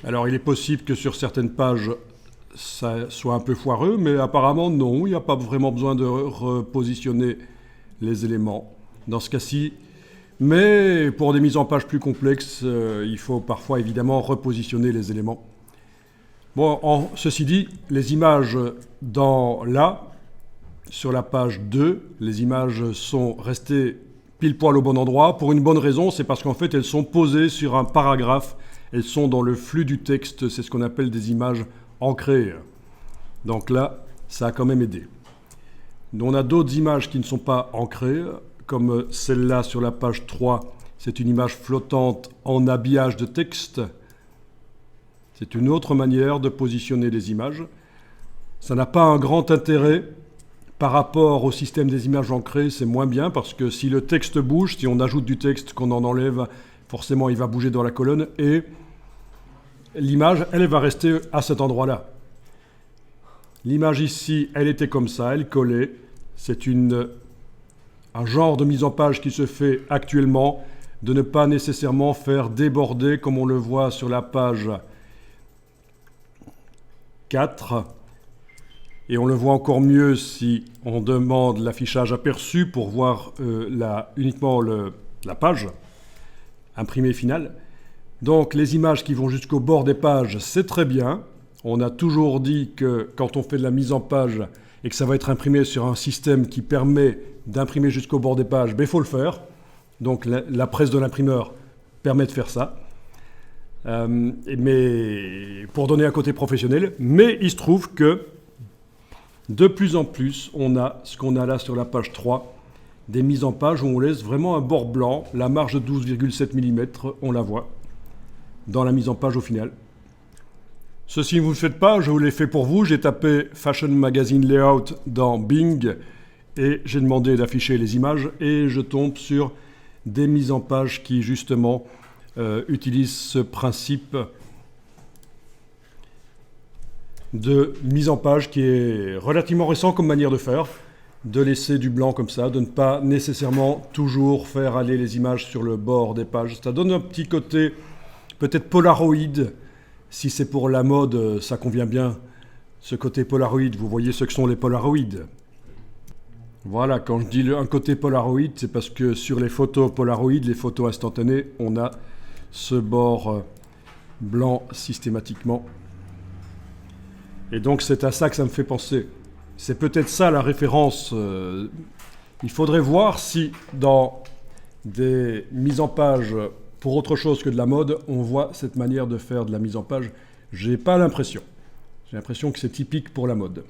Alors il est possible que sur certaines pages, ça soit un peu foireux, mais apparemment non, il n'y a pas vraiment besoin de repositionner les éléments dans ce cas-ci. Mais pour des mises en page plus complexes, il faut parfois évidemment repositionner les éléments. Bon, ceci dit, les images sur la page 2, les images sont restées pile poil au bon endroit. Pour une bonne raison, c'est parce qu'en fait elles sont posées sur un paragraphe, elles sont dans le flux du texte, c'est ce qu'on appelle des images ancrées. Donc là, ça a quand même aidé. On a d'autres images qui ne sont pas ancrées, comme celle-là sur la page 3, c'est une image flottante en habillage de texte. C'est une autre manière de positionner les images. Ça n'a pas un grand intérêt par rapport au système des images ancrées, c'est moins bien parce que si le texte bouge, si on ajoute du texte, qu'on en enlève, forcément il va bouger dans la colonne et l'image, elle va rester à cet endroit-là. L'image ici, elle était comme ça, elle collait. C'est un genre de mise en page qui se fait actuellement, de ne pas nécessairement faire déborder, comme on le voit sur la page 4. Et on le voit encore mieux si on demande l'affichage aperçu pour voir uniquement la page imprimée finale. Donc les images qui vont jusqu'au bord des pages, c'est très bien. On a toujours dit que quand on fait de la mise en page et que ça va être imprimé sur un système qui permet d'imprimer jusqu'au bord des pages, il faut le faire. Donc la presse de l'imprimeur permet de faire ça. Mais pour donner un côté professionnel. Mais il se trouve que de plus en plus, on a ce qu'on a là sur la page 3, des mises en page où on laisse vraiment un bord blanc, la marge de 12,7 mm, on la voit dans la mise en page au final. Ceci, vous ne le faites pas, je vous l'ai fait pour vous. J'ai tapé Fashion Magazine Layout dans Bing et j'ai demandé d'afficher les images et je tombe sur des mises en page qui justement utilisent ce principe de mise en page qui est relativement récent comme manière de faire, de laisser du blanc comme ça, de ne pas nécessairement toujours faire aller les images sur le bord des pages. Ça donne un petit côté peut-être Polaroid. Si c'est pour la mode, ça convient bien, ce côté Polaroid. Vous voyez ce que sont les Polaroid. Voilà, quand je dis un côté Polaroid, c'est parce que sur les photos Polaroid, les photos instantanées, on a ce bord blanc systématiquement. Et donc c'est à ça que ça me fait penser. C'est peut-être ça la référence. Il faudrait voir si dans des mises en page pour autre chose que de la mode, on voit cette manière de faire de la mise en page. J'ai pas l'impression. J'ai l'impression que c'est typique pour la mode.